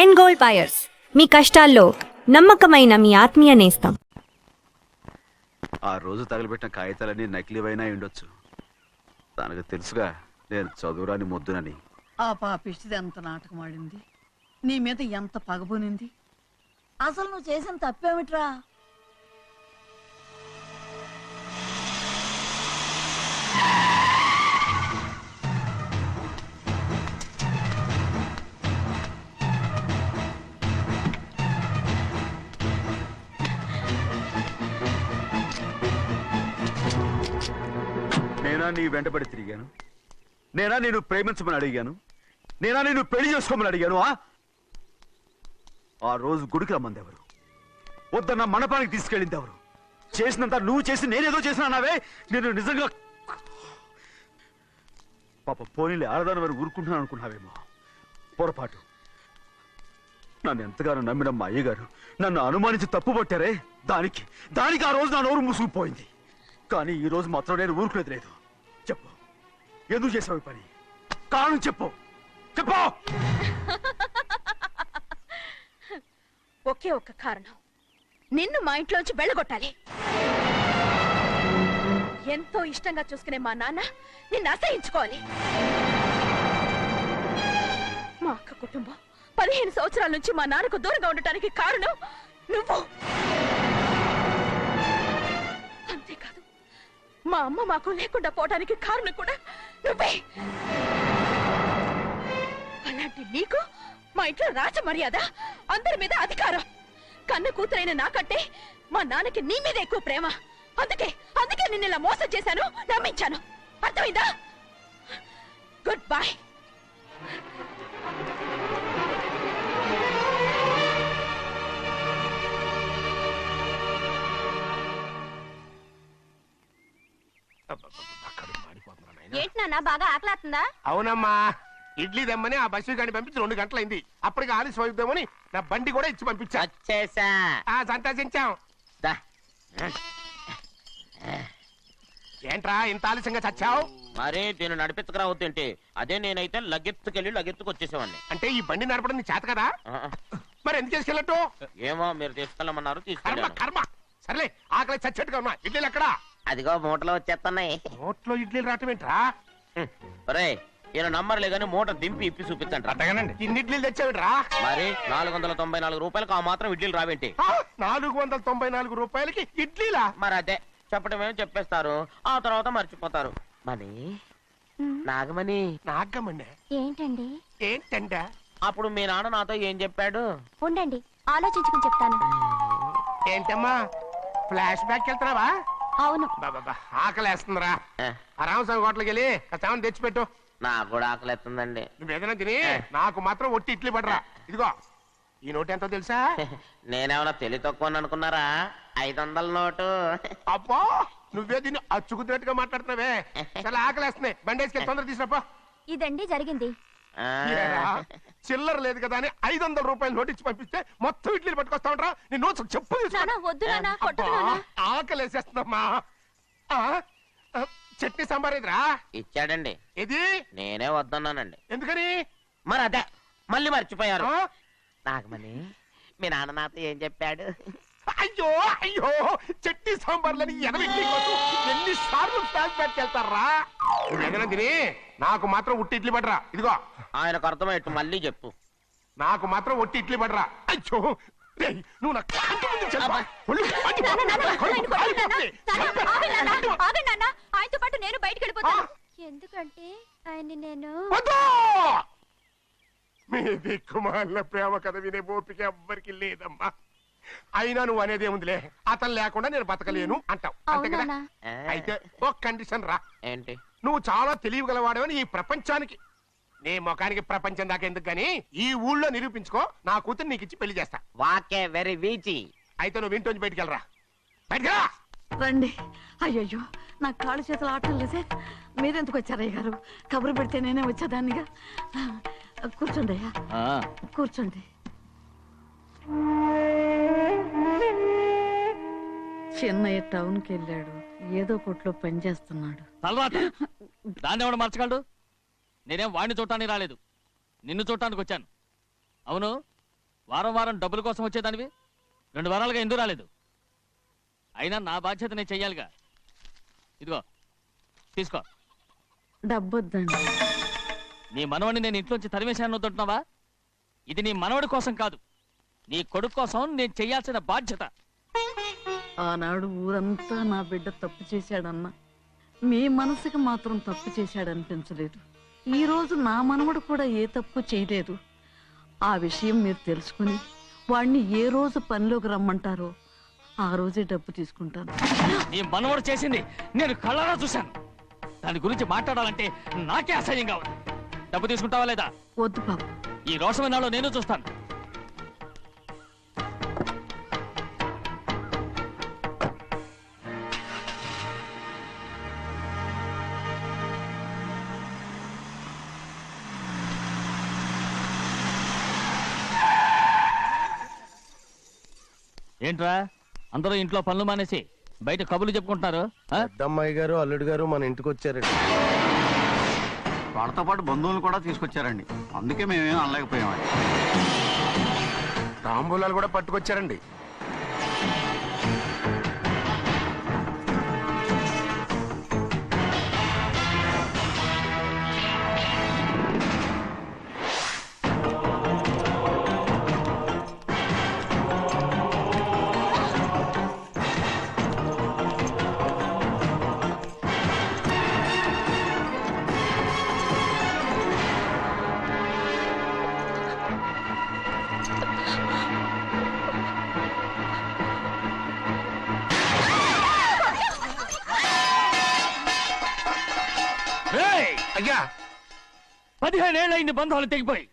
End gold buyers, మీ కష్టాల్లో నమ్మకమైన మీ ఆత్మీయ నేస్తం. ఆ రోజు తగలబెట్టిన కాగితాలన్నీ నకిలీవైనా ఉండొచ్చు. తనకు తెలుసుగా నేను చదువురాని మొద్దునని. ఆ పాపిష్టిది ఎంత నాటకం ఆడింది, నీ మీద ఎంత పగబోనింది. అసలు నువ్వు చేసిన తప్పేమిట్రా? నేనా నీ వెంటబడి తిరిగాను? నేనా నేను ప్రేమించమని అడిగాను? నేనా నేను పెళ్లి చేసుకోమని అడిగాను? ఆ రోజు గుడికి రమ్మంది ఎవరు? వద్దన్న మండపానికి తీసుకెళ్ళింది ఎవరు? చేసినంత నువ్వు చేసి నేనేదో చేసినావే. నేను నిజంగా పాప పోనీలే ఆడదాని వారు ఊరుకుంటున్నాను అనుకున్నావేమో. పొరపాటు. నన్ను ఎంతగానో నమ్మిన మా అయ్యగారు నన్ను అనుమానించి తప్పు పట్టారే, దానికి ఆ రోజు నా నోరు మూసుకుపోయింది. కానీ ఈ రోజు మాత్రం నేను ఊరుకునేది లేదు. చెప్పు, ఎందుకు చేసావు ఈ పని? కారణం చెప్పు. చెప్పు. ఒకే ఒక్క కారణం, నిన్ను మా ఇంట్లోంచి వెళ్ళగొట్టాలి. ఎంతో ఇష్టంగా చూసుకునే మా నాన్న నిన్ను అసహించుకోవాలి. మా అక్క కుటుంబం 15 సంవత్సరాల నుంచి మా నాన్నకు దూరంగా ఉండటానికి కారణం నువ్వు. అంతేకాదు, మా అమ్మ మాకు లేకుండా పోవడానికి కారణం కూడా నువ్వే. అలాంటి నీకు మా ఇంట్లో రాజ మర్యాద, అందరి మీద అధికారం. కన్న కూతురైన నాకంటే మా నాన్నకి నీ మీద ఎక్కువ ప్రేమ. అందుకే నిన్ను ఇలా మోసం చేశాను, నమ్మించాను. అర్థమైందా? Good bye. ఏంటి నాన్న, బాగా ఆకలాతుందా? అవునమ్మా, ఇడ్లీ దమ్మని ఆ బస్సు గాని పంపించి 2 గంటలైంది. అప్పటికి ఆలస్యం అవుతామని నా బండి కూడా ఇచ్చి పంపించా. సంతోషించాం. ఏంట్రా ఇంత ఆలస్యంగా చచ్చావు? మరే నేను నడిపించకరావద్దేంటి? అదే నేనైతే లగెత్తుకు వచ్చేసేవాడిని. అంటే ఈ బండి నడపడం నీ చేత కదా? మరి ఎందుకు తీసుకెళ్ళట్టు? ఏమో మీరు తీసుకెళ్ళమన్నారు, కర్మ తీసుకెళ్ళాను. కర్మ. సర్లే, ఆకలి చచ్చేట్టుగా ఉన్నా. ఇడ్లీలు ఎక్కడా? అదిగో మూటలో వచ్చేస్తున్నాయి. నోట్లో ఇడ్లీలు రావటం ఏంట్రా? రే, ఈయన నంబర్లే గానీ మూట దింపి ఇప్పి చూపించండి. అట్టగానండి. ఇన్ని ఇడ్లీలు తెచ్చావిడ్రా? మరి 494 రూపాయలకు ఆ మాత్రం ఇడ్లీలు రావేంటి? 494 రూపాయలకి ఇడ్లీలా? మరి అదే చెప్పడమేమో చెప్పేస్తారు, ఆ తర్వాత మర్చిపోతారు. మనీ నాగమణి. నాగమ్మండి ఏంటండి? ఏంటంట? అప్పుడు మీ నాన్న నాతో ఏం చెప్పాడు? ఉండండి, ఆలోచించుకుని చెప్తాను. ఏంటమ్మా, ఫ్లాష్ బ్యాక్ వెళ్తున్నావా? అవును. బాబా ఆకలేస్తుందిరా. ఏ, ఆ రామస్వామి హోటల్కి వెళ్ళి కాస్త తెచ్చిపెట్టు. నాకు కూడా ఆకలిస్తుందండి. నువ్వేదైనా తిని నాకు మాత్రం ఒట్టి ఇడ్లీ పడరా. ఇదిగో ఈ నోటు ఎంతో తెలుసా? నేనేమన్నా తెలివి తక్కువ అనుకున్నారా? 500 నోటు. అబ్బో, నువ్వే దీన్ని అచ్చుకుతున్నట్టుగా మాట్లాడుతున్నావే. చాలా ఆకలేస్తున్నాయి, బండేసుకెళ్ళి తొందర తీసినప్ప. ఇదండి జరిగింది. ఆ, చిల్లర లేదు కదా అని 500 రూపాయలు నోటు ఇచ్చి పంపిస్తే మొత్తం ఇడ్లీలు పట్టుకొస్తా ఉంటా. నీ నోట్స్ చెప్పు నాన్న, వద్దు నాన్న, కొట్టకు నాన్న. ఆకలేసేస్తుందమ్మా. చట్నీ సాంబార్ ఎదురా ఇచ్చాడండి. ఇది నేనే వద్దన్నానండి. ఎందుకని? మరి అదే మళ్ళీ మర్చిపోయారు. ఆ? నాగమణి, మీ నాన్న నాతో ఏం చెప్పాడు? అయ్యో అయ్యో, చట్నీ సాంబార్లని ఎన్నిసార్లు ఫ్లాష్ బ్యాక్ వెళ్తారా? నువ్వేదైనా తిని నాకు మాత్రం ఉట్టి ఇడ్లీ పడరా. ఇదిగో ఆయనకు అర్థమయ్యట్టు మళ్ళీ చెప్పు. నాకు మాత్రం ఒట్టి ఇడ్లీ పడరా. అయ్యో రేయ్, నువ్వు నా కంటి ముందు చెప్పా. ఒళ్ళు మండి నాన్న, నాన్న, కడుపు ఆయన కొట్టకు నాన్న. కాలిపోతుంది. నాన్న, ఆగండి నాన్న, ఆగండి నాన్న. ఆయనతో పాటు నేను బయటికి వెళ్ళిపోతాను. ఎందుకంటే ఆయన్ని నేను వద్దు! మీ దిక్కుమాలిన ప్రేమ కథ వినే ఓపిక ఎవ్వరికి లేదమ్మా. అయినా నువ్వు అనేది ఏముందిలే, అతను లేకుండా నేను బతకలేను అంటావు, అంతే కదా? అవునా? ఆ, అయితే ఒక కండిషన్ రా. ఏంటి? నువ్వు చాలా తెలియగలవాడవని ఈ ప్రపంచానికి, నీ ముఖానికి ప్రపంచం దాకా ఎందుకు గాని ఈ ఊళ్ళో నిరూపించుకో. నా కూతురు నీకు ఇచ్చి పెళ్లి చేస్తా. వాకే వెరీ వీచి. అయితే నువ్వు ఇంటి బయటికి వెళ్ళరా. బయటికి రండి. అయ్యయ్యో, నాకు కాళ్ళు చేతులు ఆటం లేదే. మీరెందుకు వచ్చారయ్య గారు? కబురు పెడితే నేనే వచ్చేదాన్నిగా. కూర్చోండి అయ్యా, కూర్చోండి. చిన్నయ్య టౌన్కి వెళ్ళాడు, ఏదో కొట్లో పని చేస్తున్నాడు. దాన్ని ఎవడు మర్చగలడు? నేనేం వాడిని చూడటానికి రాలేదు, నిన్ను చూడటానికి వచ్చాను. అవును, వారం వారం డబ్బుల కోసం వచ్చేదానివి 2 వారాలుగా ఎందుకు రాలేదు? అయినా నా బాధ్యత నేను చెయ్యాలిగా. ఇదిగో తీసుకో. డబ్బొద్దండి. నీ మనవడిని నేను ఇంట్లోంచి తరిమేశాను వద్దంటున్నావా? ఇది నీ మనవడి కోసం కాదు, నీ కొడుకు కోసం నేను చెయ్యాల్సిన బాధ్యత. ఆనాడు ఊరంతా నా బిడ్డ తప్పు చేశాడన్నా మీ మనసుకి మాత్రం తప్పు చేశాడనిపించలేదు. ఈ రోజు నా మనవడు కూడా ఏ తప్పు చేయలేదు. ఆ విషయం మీరు తెలుసుకుని వాడిని ఏ రోజు పనిలోకి రమ్మంటారో ఆ రోజే డబ్బు తీసుకుంటాను. నీ మనవడు చేసింది నేను కళ్ళారా చూశాను. దాని గురించి మాట్లాడాలంటే నాకే అసహ్యంగా ఉంది. డబ్బు తీసుకుంటావా లేదా? వద్దు బాబు. ఈ రోషమనాలో నేను చూస్తాను. ఏంట్రా అందరూ ఇంట్లో పనులు మానేసి బయట కబుర్లు చెప్పుకుంటున్నారు? పెద్దమ్మాయి గారు అల్లుడు గారు మన ఇంటికి వచ్చారండి. వాళ్ళతో పాటు బంధువులు కూడా తీసుకొచ్చారండి. అందుకే మేమేం అనలేకపోయామండి. తాంబూలాలు కూడా పట్టుకొచ్చారండి. అయ్యా 15 ఏళ్ళైంది బంధాలు తెగిపోయి.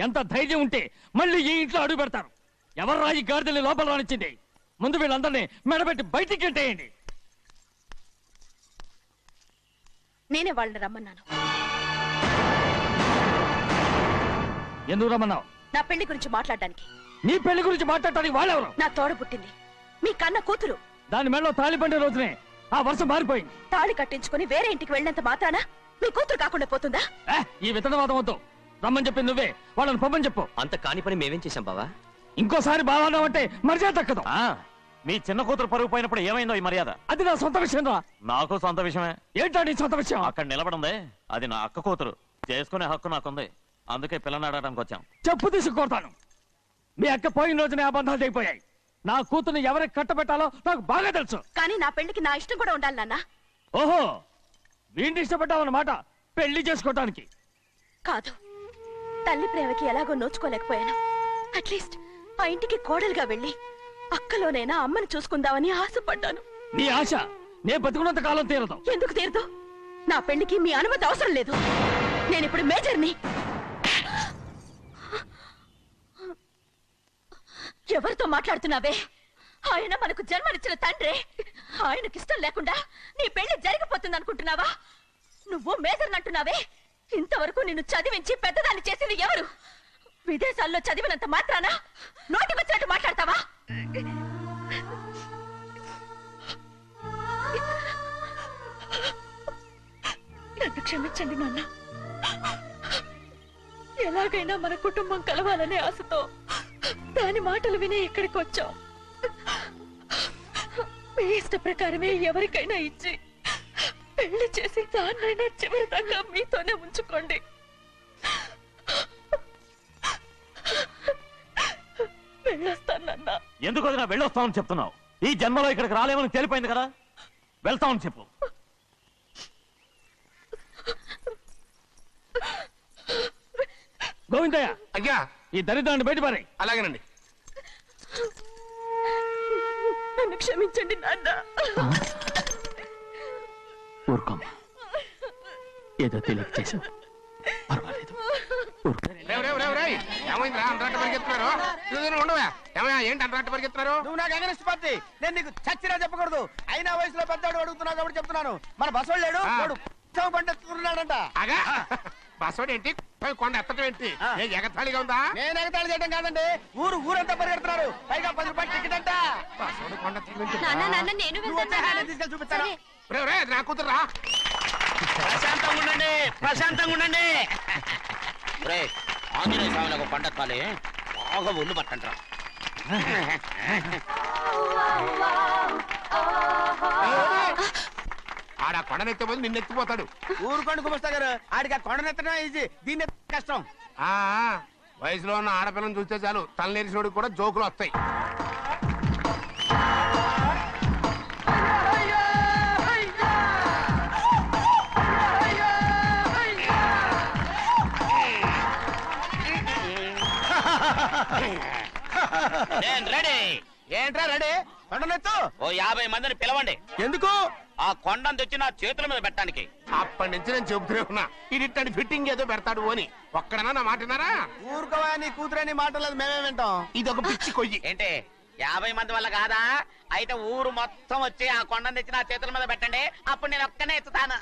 ఎంత ధైర్యం ఉంటే మళ్ళీ ఈ ఇంట్లో అడుగు పెడతారు? ఎవరు రాయి గాడిదల్ని లోపల రానిచ్చింది? ముందు వీళ్ళందరినీ మెడబెట్టి బయటికి గెంటేయండి. నేనే వాళ్ళని రమ్మన్నాను. ఎందుకు రమ్మన్నావు? నా పెళ్లి గురించి మాట్లాడడానికి. నీ పెళ్లి గురించి మాట్లాడటానికి వాళ్ళెవరు? నా తోడ పుట్టింది మీ కన్న కూతురు. దాని మెడలో తాళి పండే రోజునే ఆ వర్షం మారిపోయింది. తాళి కట్టించుకుని వేరే ఇంటికి వెళ్ళినంత మాత్రాన మీ కూతురు కాకుండా పోతుందా? ఈ విత్తనవాదం వద్దు. రమ్మని చెప్పింది నువ్వే, వాళ్ళని పంపని చెప్పు. అంత కాని పని మేమేం చేశాం బావా? ఇంకోసారి బాగా అంటే మర్యాద తక్కదు. మీ చిన్న కూతురు పరుగు పోయినప్పుడు ఏమైందో ఈ మర్యాద? అది నా సొంత విషయం రా. నాకు సొంత విషయమే. ఏంటో నీ సొంత విషయం? అక్కడ నిలబడింది అది నా అక్క కూతురు. చేసుకునే హక్కు నాకుంది. అందుకే పిల్లని అడగడానికి వచ్చాం. చెప్పు తీసుకొడతాను. మీ అక్క పోయిన రోజునే ఆ బంధాలు తెగిపోయాయి. నా కూతుర్ని ఎవరికి కట్టబెట్టాలో నాకు బాగా తెలుసు. కానీ నా పెళ్లికి నా ఇష్టం కూడా ఉండాలి నాన్న. ఓహో, వీడిని ఇష్టపడ్డావన్నమాట పెళ్లి చేసుకోవటానికి. కాదు, తల్లి ప్రేమకి ఎలాగో నోచుకోలేకపోయాను. అట్లీస్ట్ ఆ ఇంటికి కోడలుగా వెళ్ళి అక్కలోనైనా అమ్మని చూసుకుందామని ఆశపడ్డాను. నీ ఆశ నే బతుకున్నంత కాలం తీరదు. ఎందుకు తీరదు? నా పెళ్లికి మీ అనుమతి అవసరం లేదు. నేనిప్పుడు మేజర్ని. ఎవరితో మాట్లాడుతున్నావే? ఆయన మనకు జన్మనిచ్చిన తండ్రే. ఆయనకిష్టం లేకుండా నీ పెళ్లి జరిగిపోతుంది అనుకుంటున్నావా? నువ్వు మేజర్ అంటున్నావే. ఇంతవరకు నిన్ను చదివించి పెద్దదాన్ని చేసింది ఎవరు? విదేశాల్లో చదివినంత మాత్రాన నోటికొచ్చినట్టు మాట్లాడతావా? నన్ను క్షమించండి నాన్న. ఎలాగైనా మన కుటుంబం కలవాలనే ఆశతో దాని మాటలు వినే ఇక్కడికి వచ్చాం. మీ ఇష్ట ప్రకారమే ఎవరికైనా ఇచ్చి పెళ్లి చేసి దాన్నైనా చివరి దాకా మీతోనే ఉంచుకోండి. వెళ్ళొస్తానన్నా. ఎందుకు వదినా వెళ్ళొస్తామని చెప్తున్నావు? ఈ జన్మలో ఇక్కడికి రాలేమని తెలిపోయింది కదా. వెళ్తామని చెప్పు. గోవిందయ్య, అయ్యా ఈ దరిద్రాన్ని బయటపడి. అలాగేనండి. నన్ను క్షమించండి నాన్న. ఊరుకోమ్మా, ఏదో తెలియక చేశావు, పర్వాలేదు. ఏమైందిరా అంతరాట పరిగెత్తున్నారు? ఉండవా ఏమయ్యా? ఏంటి అంతరాట పరిగెత్తున్నారు? నువ్వు నాకు అగనిస్ట్ పార్టీ. నేను నీకు చచ్చినా చెప్పకూడదు. అయినా వయసులో పెద్దవాడు అడుగుతున్నావు కాబట్టి చెప్తున్నాను. మన బసవాళ్ళు లేడు, వాడు పండిస్తున్నాడంట. అగా బసోడు ఏంటి? కొండ ఎత్తడం ఏంటి? ఎగతాళిగా ఉందా? నేను ఎగతాళి చేయడం కాదండి, ఊరంతా పరిగెడుతున్నారు. పైగా 10 రూపాయలు టికెట్ అంట. బసోడు కొండ నేను తీసుకెళ్ళి చూపిస్తాను. అది నా కూతురా. ప్రశాంతంగా ఉండండి, ప్రశాంతంగా ఉండండి. ఆంజనేయ స్వామికి పంట కాలే బాగా ఒళ్ళు పట్టంటారా ఆడ కొండనెత్తిపోతే నిన్నెత్తిపోతాడు. ఊరుకోండి కుమస్తా గారు, ఆడికి ఆ కొండనెత్తడం ఈజీ, దీన్ని ఎత్తడం కష్టం. ఆ వయసులో ఉన్న ఆడపిల్లని చూస్తే చాలు తలనేరిసినోడికి కూడా జోకులు వస్తాయి. రెడీ. ఏంట్రా రెడీ? కొండనెత్తు. ఓ 50 మందిని పిలవండి. ఎందుకు? ఆ కొండను తెచ్చి నా చేతుల మీద పెట్టడానికి. అప్పటి నుంచి నేను చెబుతూనే ఉన్నా ఇడిట్టని ఫిట్టింగ్ ఏదో పెడతాడు అని. ఒక్కడనా నా మాటనారా? ఊరుకోవా, నీ కూతురని మాటలేదు మేమే వింటాం. ఇది ఒక పిచ్చి కొయ్యి. ఏంటి 50 మంది వల్ల కాదా? అయితే ఊరు మొత్తం వచ్చి ఆ కొండను తెచ్చి నా చేతుల మీద పెట్టండి, అప్పుడు నేను ఒక్కనే ఎత్తుతాను.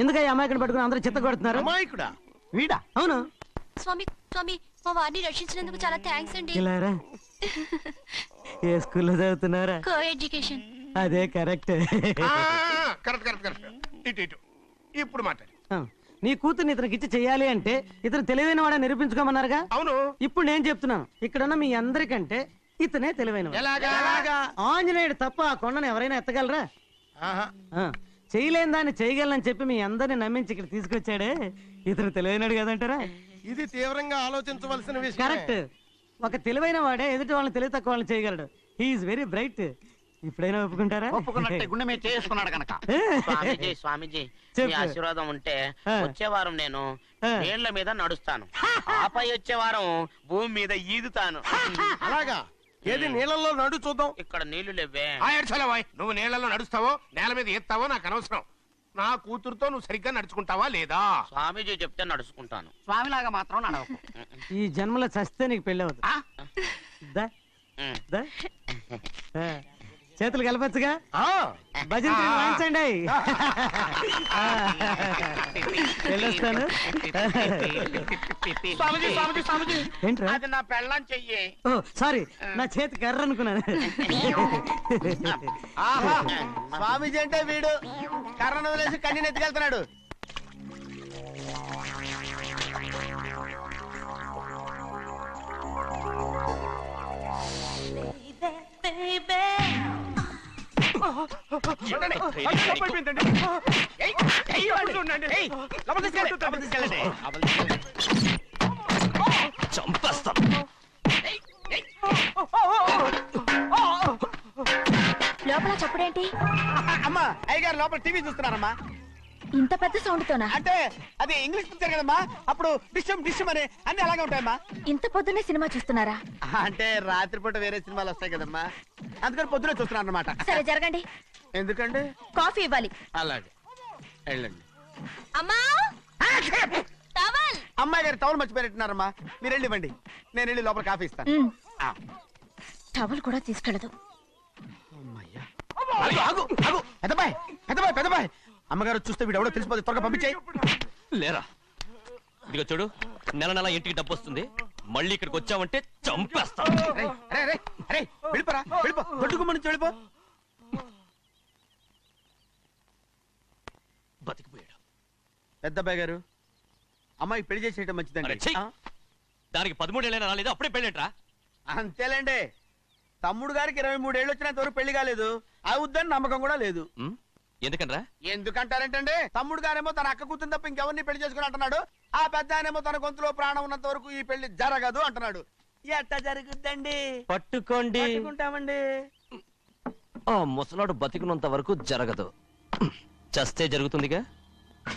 ఎందుకయ్యా అమాయకుడు పట్టుకుని అందరూ చిత్త కొడుతున్నారు? అమాయకుడా? వీడా? అవును. స్వామి స్వామి, మా వారిని రక్షించినందుకు చాలా థ్యాంక్స్ అండి. ఇలారా ఏ స్కూల్లో చదువుతున్నారా? Co education. అదే కరెక్ట్. Correct correct correct. ఇటు ఇటు ఇప్పుడు మాట్లాడు. నీ కూతుర్ని ఇతనికి ఇచ్చి చెయ్యాలి అంటే ఇతను తెలివైన వాడే నిరూపించుకోమన్నారుగా. అవును. ఇప్పుడు నేను చెప్తున్నాను, ఇక్కడున్న మీ అందరికంటే ఇతనే తెలివైన వాడు. ఎలాగా? ఆంజనేయుడు తప్ప ఆ కొండను ఎవరైనా ఎత్తగలరా? చేయలేని దాన్ని చేయగలనని చెప్పి మీ అందరిని నమ్మించి ఇక్కడ తీసుకొచ్చాడే, ఇతను తెలివైనడు కదంటారా? ఇది తీవ్రంగా ఆలోచించవలసిన విషయం. కరెక్ట్. ఒక తెలివైన వాడే ఎదుటి వాళ్ళని తెలివి తక్కువ వాళ్ళని చేయగలడు. He's very bright. ఇప్పుడైనా ఒప్పుకుంటారా? ఒప్పుకున్నట్టే గుండె మీద చేసుకున్నాడు కనుక. స్వామీజీ స్వామీజీ, మీ ఆశీర్వాదం ఉంటే వచ్చే వారం నేను నీళ్ల మీద నడుస్తాను, ఆపై వచ్చే వారం భూమి మీద ఈదుతాను. అలాగా? ఏది నీళ్ళల్లో నడు చూద్దాం. ఇక్కడ నీళ్లు లేవే. నువ్వు నీళ్లలో నడుస్తావో నేల మీద ఎత్తావో నాకు అనవసరం. నా కూతురుతో నువ్వు సరిగ్గా నడుచుకుంటావా లేదా? స్వామీజీ చెప్తే నడుచుకుంటాను, స్వామిలాగా మాత్రం నడవకు. ఈ జన్మలో చస్తే నీకు పెళ్ళి అవుతుంది. చేతులు కలపచ్చుగా, భజన వాయించండి. వెళ్ళొస్తాను. ఏంట్రా? అది నా పెళ్ళం చెయ్యి. ఓ సారీ, నా చేతి కర్ర అనుకున్నాను. స్వామీజీ అంటే వీడు కర్రను వదిలేసి కన్నీని ఎత్తుకెళ్తున్నాడు. లోపల చప్పుడేంటి? అమ్మా, అయ్యగారు లోపల టీవీ చూస్తున్నారమ్మా. ఇంత పెద్ద సౌండ్ తోనా? అంటే అది ఇంగ్లీష్ పిక్చర్ కదమ్మా, అప్పుడు డిషం డిషం అని అన్ని అలాగే ఉంటాయమ్మా. ఇంత పొద్దున్నే సినిమా చూస్తున్నారా? అంటే రాత్రిపూట వేరే సినిమాలు వస్తాయి కదమ్మా, అందుకని పొద్దునే చూస్తున్నాను అన్నమాట. సరే జరగండి. ఎందుకండి? కాఫీ ఇవ్వాలి. అలాగే వెళ్ళండి. అమ్మా, టవల్. అమ్మాయి గారు టవల్ మర్చిపోయినట్టున్నారమ్మా, మీరు వెళ్ళి ఇవ్వండి, నేను వెళ్ళి లోపల కాఫీ ఇస్తాను. టవల్ కూడా తీసుకెళ్ళదు. పెద్దబాయ్ పెద్దబాయ్ పెద్దబాయ్, అమ్మగారు చూస్తే వీడు ఎవడో తెలిసిపోతే త్వరగా పంపించేయి. లేరా, ఇదిగో చూడు, నెల నెల ఇంటికి డబ్బు వస్తుంది, మళ్ళీ ఇక్కడికి వచ్చావంటే చంపేస్తా. వెళ్ళిపోరా, వెళ్ళిపో, దొడ్డుకుమ్మ నుంచి వెళ్ళిపో. బతికిపోయాడు. పెద్దబాయ్ గారు, అమ్మాయి పెళ్లి చేసేయటం మంచిదండి. దానికి 13 ఏళ్ళైనా రాలేదు, అప్పుడే పెళ్ళేంట్రా? అంతేలేండి, తమ్ముడు గారికి 23 ఏళ్ళు వచ్చినంత వరకు పెళ్లి కాలేదు, అవుద్దని నమ్మకం కూడా లేదు. ఎందుకనరా? ఎందుకంటారేంటండి, తమ్ముడు గారేమో తన అక్క కూతురు తప్ప ఇంకెవరిని పెళ్లి చేసుకుని అంటున్నాడు, ఆ పెద్ద ఆయనేమో తన గొంతులో ప్రాణం ఉన్నంత వరకు ఈ పెళ్లి జరగదు అంటున్నాడు. ఎట్ట జరుగుద్దండి? పట్టుకోండి. పట్టుకుంటామండి. ఆ ముసలాడు బతికినంత వరకు జరగదు, చస్తే జరుగుతుందిగా.